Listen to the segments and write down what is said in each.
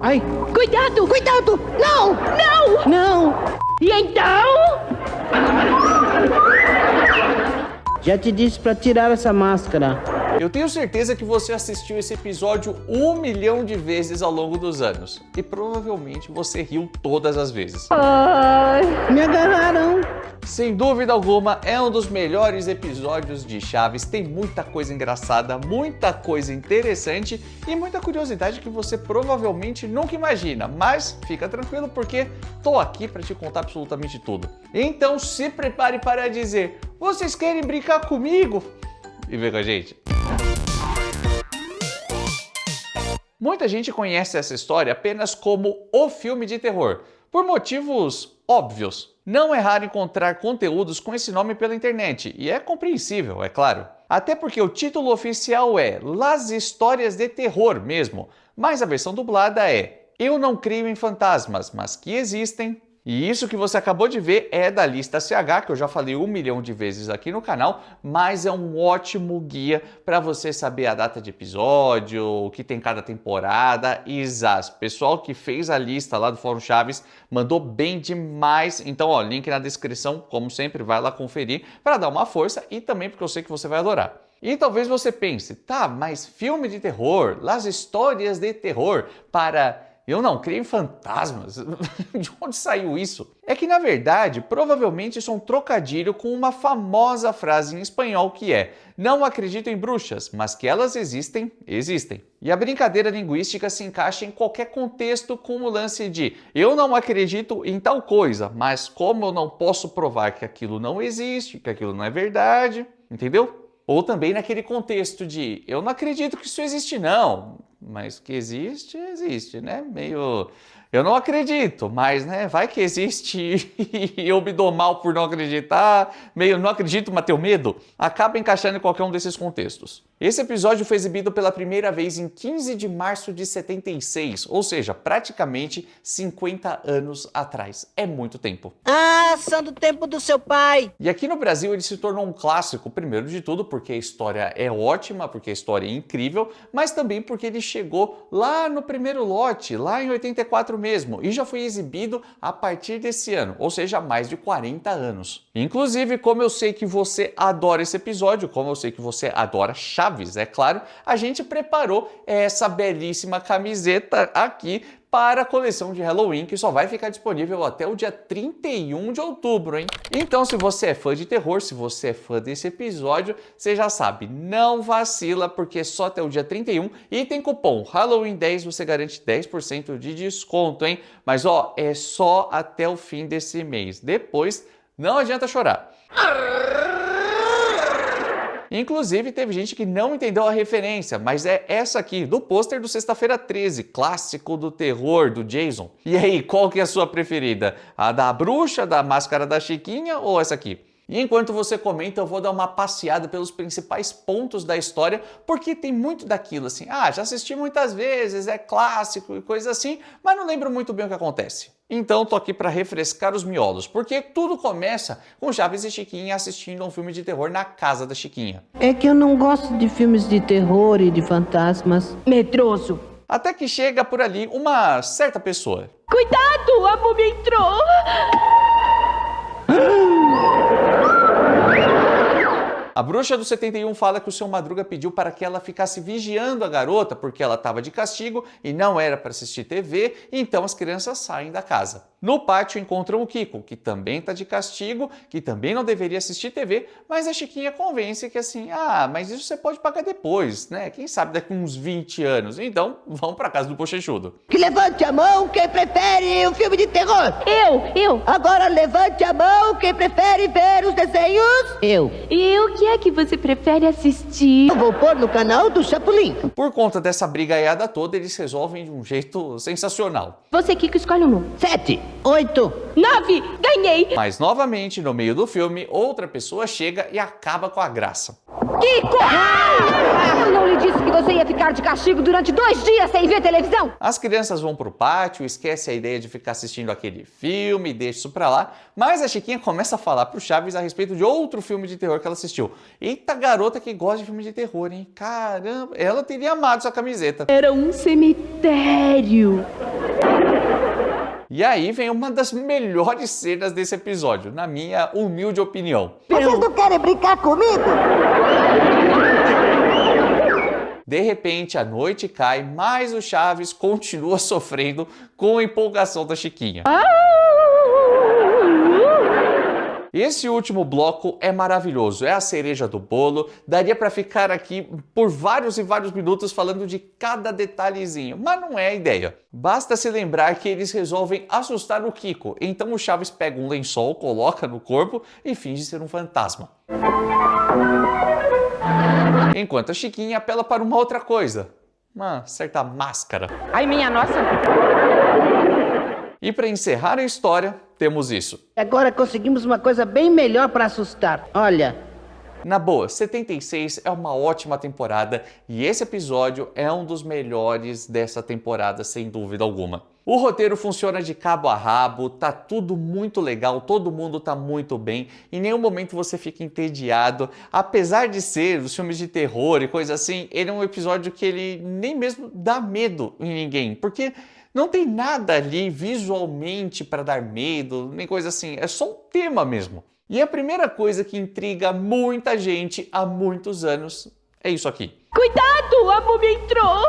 Ai, Cuidado! cuidado! Não! Não! Não! E então? Já te disse pra tirar essa máscara. Eu tenho certeza que você assistiu esse episódio 1 milhão de vezes ao longo dos anos. E provavelmente você riu todas as vezes. Ai. Me agarraram. Sem dúvida alguma, é um dos melhores episódios de Chaves. Tem muita coisa engraçada, muita coisa interessante e muita curiosidade que você provavelmente nunca imagina. Mas fica tranquilo porque tô aqui para te contar absolutamente tudo. Então se prepare para dizer: vocês querem brincar comigo? E vem com a gente. Muita gente conhece essa história apenas como o filme de terror, por motivos óbvios. Não é raro encontrar conteúdos com esse nome pela internet, e é compreensível, é claro. Até porque o título oficial é Las Histórias de Terror mesmo, mas a versão dublada é Eu Não Creio em Fantasmas, mas que existem. E isso que você acabou de ver é da lista CH, que eu já falei 1 milhão de vezes aqui no canal, mas é um ótimo guia para você saber a data de episódio, o que tem cada temporada e zás. Pessoal que fez a lista lá do Fórum Chaves mandou bem demais. Então, ó, link na descrição, como sempre, vai lá conferir para dar uma força e também porque eu sei que você vai adorar. E talvez você pense, tá, mas filme de terror, Las Histórias de Terror, para... Eu não creio em fantasmas. De onde saiu isso? É que, na verdade, provavelmente isso é um trocadilho com uma famosa frase em espanhol que é não acredito em bruxas, mas que elas existem, existem. E a brincadeira linguística se encaixa em qualquer contexto com o lance de eu não acredito em tal coisa, mas como eu não posso provar que aquilo não existe, que aquilo não é verdade, entendeu? Ou também naquele contexto de eu não acredito que isso existe não, mas que existe, existe, né? Meio... Eu não acredito, mas né, vai que existe e eu me dou mal por não acreditar, meio não acredito, mas tenho medo. Acaba encaixando em qualquer um desses contextos. Esse episódio foi exibido pela primeira vez em 15 de março de 76, ou seja, praticamente 50 anos atrás. É muito tempo. Ah, são do tempo do seu pai. E aqui no Brasil ele se tornou um clássico, primeiro de tudo porque a história é ótima, porque a história é incrível, mas também porque ele chegou lá no primeiro lote, lá em 84 mesmo, e já foi exibido a partir desse ano, ou seja, há mais de 40 anos. Inclusive, como eu sei que você adora esse episódio, como eu sei que você adora Chaves, é claro, a gente preparou essa belíssima camiseta aqui para a coleção de Halloween, que só vai ficar disponível até o dia 31 de outubro, hein? Então, se você é fã de terror, se você é fã desse episódio, você já sabe, não vacila, porque só até o dia 31 e tem cupom Halloween 10, você garante 10% de desconto, hein? Mas, ó, é só até o fim desse mês. Depois, não adianta chorar. Inclusive, teve gente que não entendeu a referência, mas é essa aqui, do pôster do Sexta-feira 13, clássico do terror, do Jason. E aí, qual que é a sua preferida? A da bruxa, da máscara da Chiquinha ou essa aqui? E enquanto você comenta, eu vou dar uma passeada pelos principais pontos da história, porque tem muito daquilo assim, já assisti muitas vezes, é clássico e coisa assim, mas não lembro muito bem o que acontece. Então tô aqui para refrescar os miolos, porque tudo começa com Chaves e Chiquinha assistindo a um filme de terror na casa da Chiquinha. É que eu não gosto de filmes de terror e de fantasmas. Medroso. Até que chega por ali uma certa pessoa. Cuidado, a múmia entrou. A bruxa do 71 fala que o seu Madruga pediu para que ela ficasse vigiando a garota porque ela estava de castigo e não era para assistir TV, então as crianças saem da casa. No pátio encontram o Kiko, que também está de castigo, que também não deveria assistir TV, mas a Chiquinha convence que assim, mas isso você pode pagar depois, né? Quem sabe daqui uns 20 anos. Então, vão para casa do Bochechudo. Que levante a mão quem prefere um filme de terror. Eu. Agora levante a mão quem prefere ver os desenhos. Eu. E o que é que você prefere assistir? Eu vou pôr no canal do Chapolin. Por conta dessa brigaiada toda, eles resolvem de um jeito sensacional. Você, Kiko, escolhe um número. 7, 8. 9! Ganhei! Mas, novamente, no meio do filme, outra pessoa chega e acaba com a graça. Kiko! Eu não lhe disse que você ia ficar de castigo durante 2 dias sem ver televisão? As crianças vão pro pátio, esquece a ideia de ficar assistindo aquele filme, deixa isso pra lá, mas a Chiquinha começa a falar pro Chaves a respeito de outro filme de terror que ela assistiu. Eita, garota que gosta de filme de terror, hein? Caramba, ela teria amado essa camiseta. Era um cemitério. E aí vem uma das melhores cenas desse episódio, na minha humilde opinião. Vocês não querem brincar comigo? De repente, a noite cai, mas o Chaves continua sofrendo com a empolgação da Chiquinha. Esse último bloco é maravilhoso, é a cereja do bolo, daria para ficar aqui por vários e vários minutos falando de cada detalhezinho, mas não é a ideia. Basta se lembrar que eles resolvem assustar o Kiko, então o Chaves pega um lençol, coloca no corpo e finge ser um fantasma. Enquanto a Chiquinha apela para uma outra coisa, uma certa máscara. Ai, minha nossa. E para encerrar a história, temos isso. Agora conseguimos uma coisa bem melhor para assustar. Olha. Na boa, 76 é uma ótima temporada e esse episódio é um dos melhores dessa temporada, sem dúvida alguma. O roteiro funciona de cabo a rabo, tá tudo muito legal, todo mundo tá muito bem, em nenhum momento você fica entediado. Apesar de ser os filmes de terror e coisa assim, ele é um episódio que ele nem mesmo dá medo em ninguém, porque não tem nada ali visualmente para dar medo, nem coisa assim, é só um tema mesmo. E a primeira coisa que intriga muita gente há muitos anos é isso aqui. Cuidado, a múmia entrou.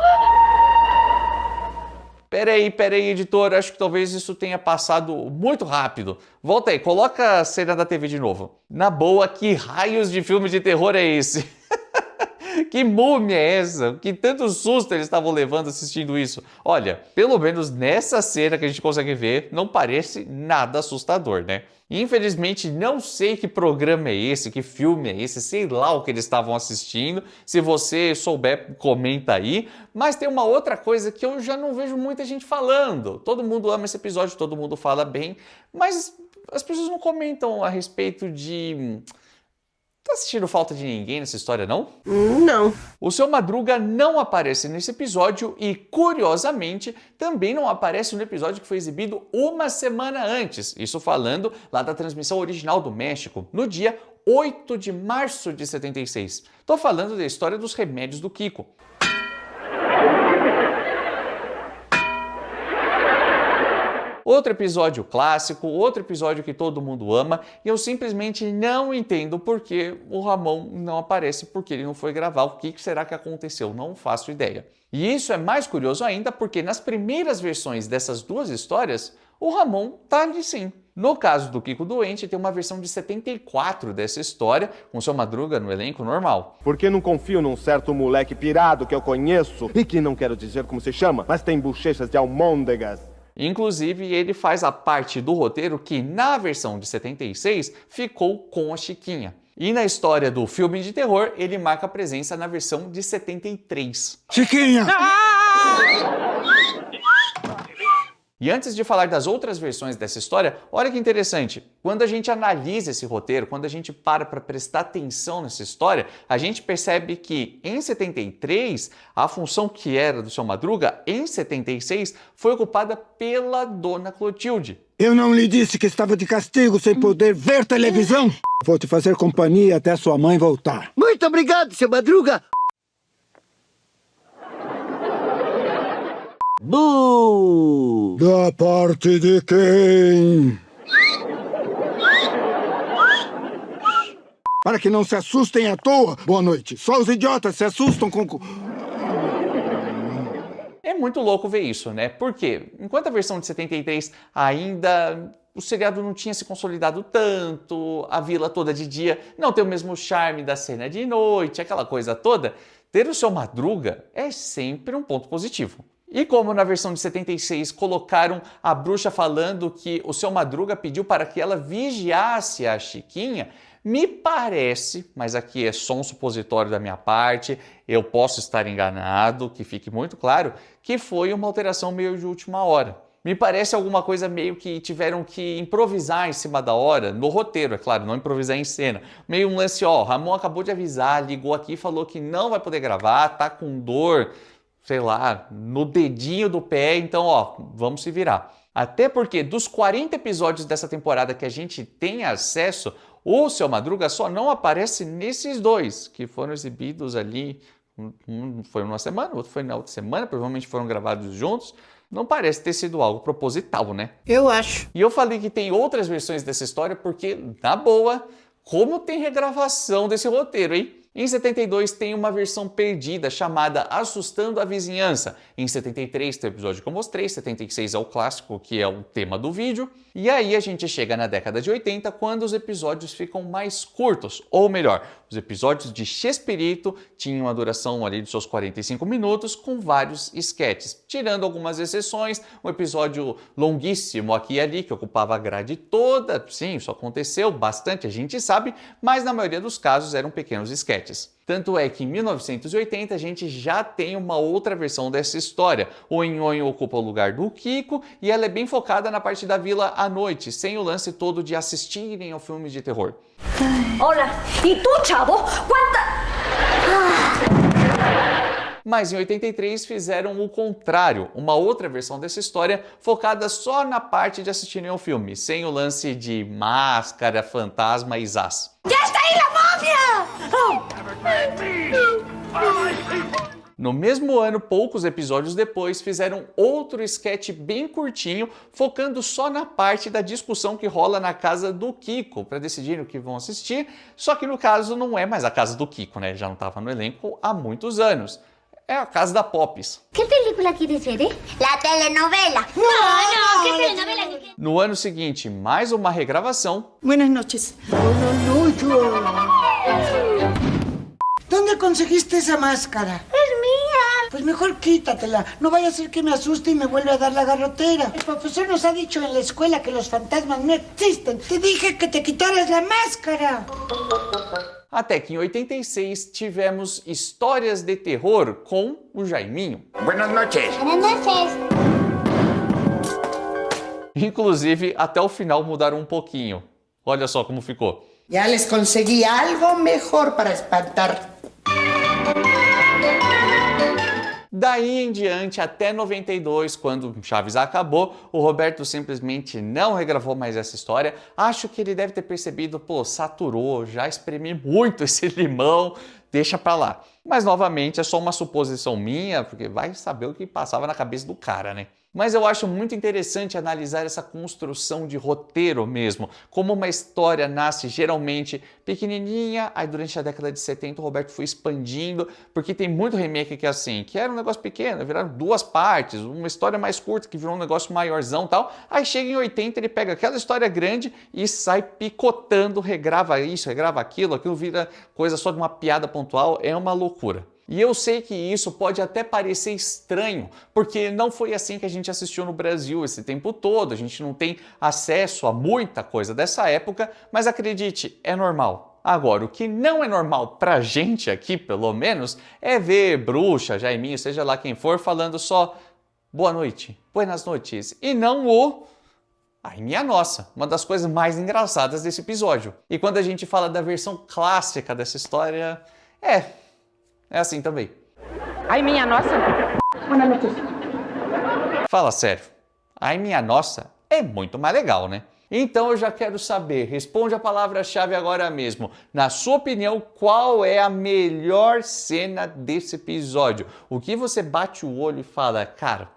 Peraí, editor, acho que talvez isso tenha passado muito rápido. Volta aí, coloca a cena da TV de novo. Na boa, que raios de filme de terror é esse? Que múmia é essa? Que tanto susto eles estavam levando assistindo isso? Olha, pelo menos nessa cena que a gente consegue ver, não parece nada assustador, né? Infelizmente, não sei que programa é esse, que filme é esse, sei lá o que eles estavam assistindo. Se você souber, comenta aí. Mas tem uma outra coisa que eu já não vejo muita gente falando. Todo mundo ama esse episódio, todo mundo fala bem, mas as pessoas não comentam a respeito de... Tá sentindo falta de ninguém nessa história, não? Não. O Seu Madruga não aparece nesse episódio e, curiosamente, também não aparece no episódio que foi exibido uma semana antes. Isso falando lá da transmissão original do México, no dia 8 de março de 76. Tô falando da história dos remédios do Kiko. Outro episódio clássico, outro episódio que todo mundo ama, e eu simplesmente não entendo por que o Ramon não aparece, porque ele não foi gravar, o que será que aconteceu, não faço ideia. E isso é mais curioso ainda porque nas primeiras versões dessas duas histórias, o Ramon tá ali sim. No caso do Kiko Doente, tem uma versão de 74 dessa história, com Seu Madruga no elenco normal. Porque não confio num certo moleque pirado que eu conheço, e que não quero dizer como se chama, mas tem bochechas de almôndegas. Inclusive, ele faz a parte do roteiro que, na versão de 76, ficou com a Chiquinha. E na história do filme de terror, ele marca a presença na versão de 73. Chiquinha! E antes de falar das outras versões dessa história, olha que interessante. Quando a gente analisa esse roteiro, quando a gente para prestar atenção nessa história, a gente percebe que em 73, a função que era do Seu Madruga, em 76, foi ocupada pela Dona Clotilde. Eu não lhe disse que estava de castigo sem poder ver televisão? Vou te fazer companhia até sua mãe voltar. Muito obrigado, seu Madruga. Bu! Da parte de quem? Para que não se assustem à toa. Boa noite. Só os idiotas se assustam com... É muito louco ver isso, né? Porque enquanto a versão de 73 ainda o seriado não tinha se consolidado tanto, a vila toda de dia não tem o mesmo charme da cena de noite, aquela coisa toda, ter o Seu Madruga é sempre um ponto positivo. E como na versão de 76 colocaram a bruxa falando que o Seu Madruga pediu para que ela vigiasse a Chiquinha, me parece, mas aqui é só um supositório da minha parte, eu posso estar enganado, que fique muito claro, que foi uma alteração meio de última hora. Me parece alguma coisa meio que tiveram que improvisar em cima da hora, no roteiro, é claro, não improvisar em cena. Meio um lance, ó, Ramon acabou de avisar, ligou aqui e falou que não vai poder gravar, tá com dor, sei lá, no dedinho do pé, então ó, vamos se virar. Até porque dos 40 episódios dessa temporada que a gente tem acesso, o Seu Madruga só não aparece nesses dois, que foram exibidos ali, um foi numa semana, o outro foi na outra semana, provavelmente foram gravados juntos, Não parece ter sido algo proposital, né? Eu acho. E eu falei que tem outras versões dessa história porque, na boa, como tem regravação desse roteiro, hein? Em 72 tem uma versão perdida chamada Assustando a Vizinhança. Em 73 tem o episódio que eu mostrei, 76 é o clássico, que é o tema do vídeo. E aí a gente chega na década de 80, quando os episódios ficam mais curtos. Ou melhor, os episódios de Chespirito tinham a duração ali de seus 45 minutos, com vários esquetes. Tirando algumas exceções, um episódio longuíssimo aqui e ali, que ocupava a grade toda. Sim, isso aconteceu bastante, a gente sabe, mas na maioria dos casos eram pequenos esquetes. Tanto é que em 1980 a gente já tem uma outra versão dessa história. O Nhonho ocupa o lugar do Kiko e ela é bem focada na parte da vila à noite, sem o lance todo de assistirem ao filme de terror. Olha, e tu, chavo? Quanta... Mas em 83 fizeram o contrário, uma outra versão dessa história focada só na parte de assistirem ao filme, sem o lance de máscara, fantasma e zaz. Já está aí a múmia! No mesmo ano, poucos episódios depois, fizeram outro sketch bem curtinho, focando só na parte da discussão que rola na casa do Kiko, para decidirem o que vão assistir, só que no caso não é mais a casa do Kiko, né? Já não estava no elenco há muitos anos. É a casa da Pops. ¿Qué película quieres ver, eh? La telenovela. No, ¿qué telenovela? No ano seguinte, mais uma regravação. Buenas noches. ¿Dónde conseguiste esa máscara? Es mía. Pues mejor quítatela. No vaya a ser que me asuste y me vuelva a dar la garrotera. El profesor nos ha dicho en la escuela que los fantasmas no existen. Te dije que te quitaras la máscara. Até que em 86 tivemos Histórias de Terror com o Jaiminho. Buenas noches. Buenas noches. Inclusive, até o final mudaram um pouquinho. Olha só como ficou. Ya les conseguí algo mejor para espantar. Daí em diante, até 92, quando Chaves acabou, o Roberto simplesmente não regravou mais essa história. Acho que ele deve ter percebido, pô, saturou, já espremi muito esse limão, deixa pra lá. Mas novamente é só uma suposição minha, porque vai saber o que passava na cabeça do cara, né? Mas eu acho muito interessante analisar essa construção de roteiro mesmo, como uma história nasce geralmente pequenininha, aí durante a década de 70 o Roberto foi expandindo, porque tem muito remake que é assim, que era um negócio pequeno, viraram 2 partes, uma história mais curta que virou um negócio maiorzão e tal, aí chega em 80 ele pega aquela história grande e sai picotando, regrava isso, regrava aquilo, aquilo vira coisa só de uma piada pontual, é uma loucura. E eu sei que isso pode até parecer estranho, porque não foi assim que a gente assistiu no Brasil esse tempo todo, a gente não tem acesso a muita coisa dessa época, mas acredite, é normal. Agora, o que não é normal pra gente aqui, pelo menos, é ver Bruxa, Jaiminho, seja lá quem for, falando só boa noite, buenas noites, e não o... Ai, minha nossa, uma das coisas mais engraçadas desse episódio. E quando a gente fala da versão clássica dessa história, é assim também. Ai, minha nossa. Boa noite. Fala sério. Ai, minha nossa, é muito mais legal, né? Então eu já quero saber, responde a palavra-chave agora mesmo. Na sua opinião, qual é a melhor cena desse episódio? O que você bate o olho e fala, cara,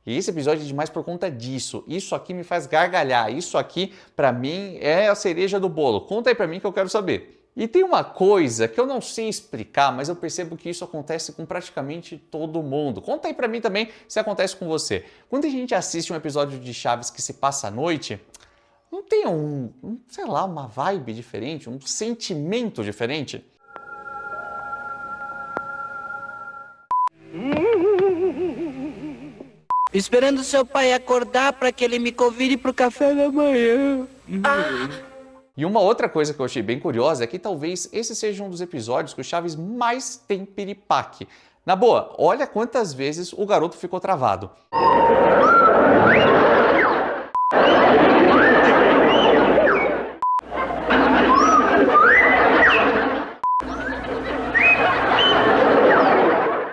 esse episódio é demais por conta disso. Isso aqui me faz gargalhar. Isso aqui, pra mim, é a cereja do bolo. Conta aí pra mim que eu quero saber. E tem uma coisa que eu não sei explicar, mas eu percebo que isso acontece com praticamente todo mundo. Conta aí pra mim também se acontece com você. Quando a gente assiste um episódio de Chaves que se passa à noite, não tem sei lá, uma vibe diferente, um sentimento diferente? Esperando seu pai acordar para que ele me convide pro café da manhã. E uma outra coisa que eu achei bem curiosa é que talvez esse seja um dos episódios que o Chaves mais tem piripaque. Na boa, olha quantas vezes o garoto ficou travado.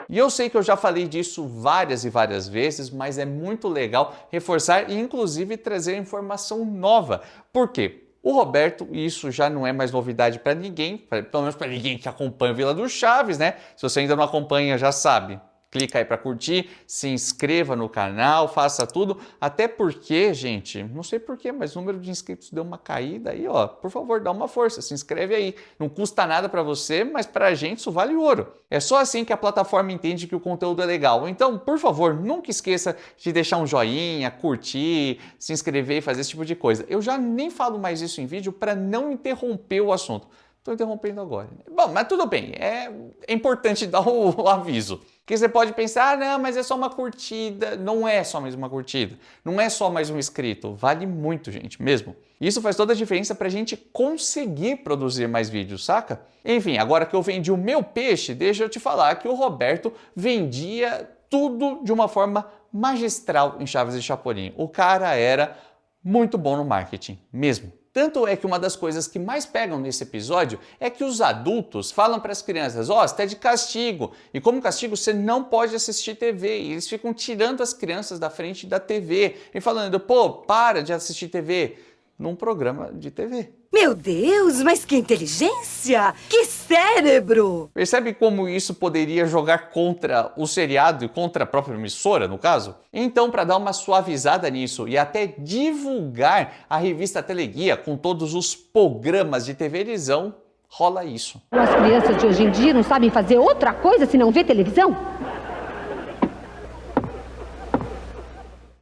E eu sei que eu já falei disso várias e várias vezes, mas é muito legal reforçar e inclusive trazer informação nova. Por quê? O Roberto, e isso já não é mais novidade para ninguém, pelo menos para ninguém que acompanha a Vila do Chaves, né? Se você ainda não acompanha, já sabe. clica aí para curtir, se inscreva no canal, faça tudo, até porque, gente, não sei porquê, mas o número de inscritos deu uma caída aí, ó, por favor, dá uma força, se inscreve aí, não custa nada para você, mas pra gente isso vale ouro. É só assim que a plataforma entende que o conteúdo é legal, então, por favor, nunca esqueça de deixar um joinha, curtir, se inscrever e fazer esse tipo de coisa. Eu já nem falo mais isso em vídeo para não interromper o assunto. Estou interrompendo agora. Bom, mas tudo bem, é importante dar o aviso. Porque você pode pensar, ah, não, mas é só uma curtida. Não é só mais uma curtida. Não é só mais um inscrito. Vale muito, gente, mesmo. Isso faz toda a diferença para a gente conseguir produzir mais vídeos, saca? Enfim, agora que eu vendi o meu peixe, deixa eu te falar que o Roberto vendia tudo de uma forma magistral em Chaves e Chapolin. O cara era muito bom no marketing, mesmo. Tanto é que uma das coisas que mais pegam nesse episódio é que os adultos falam para as crianças, ó, você tá de castigo, e como castigo você não pode assistir TV, e eles ficam tirando as crianças da frente da TV e falando, pô, para de assistir TV, num programa de TV. Meu Deus, mas que inteligência! Que cérebro! Percebe como isso poderia jogar contra o seriado e contra a própria emissora, no caso? Então, para dar uma suavizada nisso e até divulgar a revista Teleguia com todos os programas de televisão, rola isso. As crianças de hoje em dia não sabem fazer outra coisa se não ver televisão?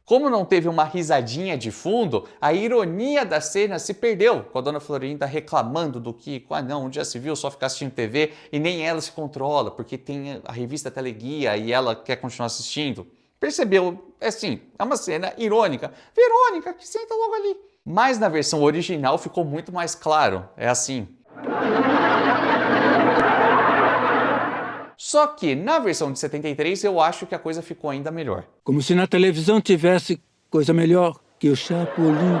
Como não teve uma risadinha de fundo, a ironia da cena se perdeu, com a dona Florinda reclamando do Kiko. Ah não, onde já se viu só ficar assistindo TV e nem ela se controla, porque tem a revista Teleguia e ela quer continuar assistindo. Percebeu? É assim, é uma cena irônica. Verônica, que senta logo ali. Mas na versão original ficou muito mais claro, é assim. Só que na versão de 73 eu acho que a coisa ficou ainda melhor. Como se na televisão tivesse coisa melhor que o Chapolin.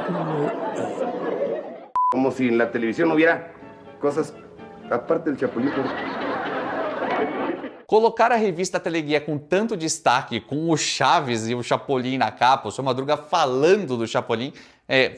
Como se na televisão não hubiera coisas aparte do Chapolin. Colocar a revista Teleguia com tanto destaque, com o Chaves e o Chapolin na capa, o Seu Madruga falando do Chapolin,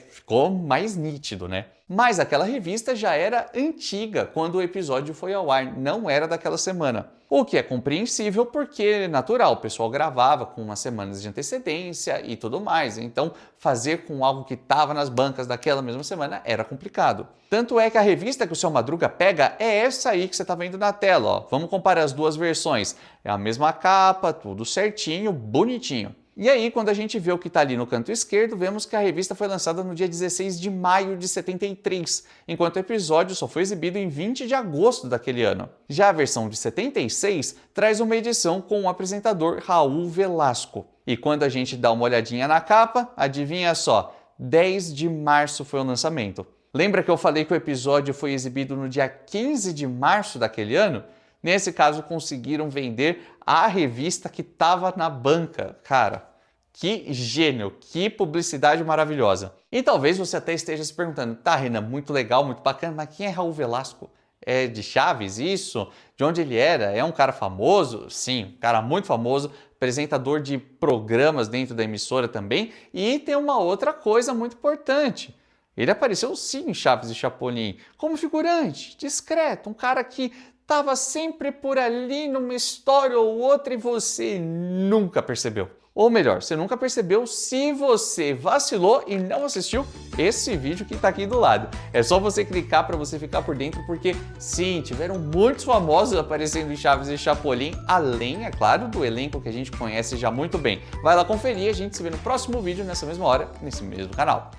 ficou mais nítido, né? Mas aquela revista já era antiga quando o episódio foi ao ar, não era daquela semana. O que é compreensível porque, natural, o pessoal gravava com umas semanas de antecedência e tudo mais, então fazer com algo que estava nas bancas daquela mesma semana era complicado. Tanto é que a revista que o Seu Madruga pega é essa aí que você está vendo na tela, ó. Vamos comparar as duas versões. É a mesma capa, tudo certinho, bonitinho. E aí, quando a gente vê o que está ali no canto esquerdo, vemos que a revista foi lançada no dia 16 de maio de 73, enquanto o episódio só foi exibido em 20 de agosto daquele ano. Já a versão de 76 traz uma edição com o apresentador Raul Velasco. E quando a gente dá uma olhadinha na capa, adivinha só, 10 de março foi o lançamento. Lembra que eu falei que o episódio foi exibido no dia 15 de março daquele ano? Nesse caso, conseguiram vender a revista que estava na banca. Cara, que gênio, que publicidade maravilhosa. E talvez você até esteja se perguntando, tá, Renan, muito legal, muito bacana, mas quem é Raul Velasco? É de Chaves isso? De onde ele era? É um cara famoso? Sim, um cara muito famoso, apresentador de programas dentro da emissora também. E tem uma outra coisa muito importante. Ele apareceu sim em Chaves e Chapolin, como figurante, discreto, um cara que estava sempre por ali numa história ou outra e você nunca percebeu. Ou melhor, você nunca percebeu se você vacilou e não assistiu esse vídeo que está aqui do lado. É só você clicar para você ficar por dentro, porque sim, tiveram muitos famosos aparecendo em Chaves e Chapolin, além, é claro, do elenco que a gente conhece já muito bem. Vai lá conferir, a gente se vê no próximo vídeo, nessa mesma hora, nesse mesmo canal.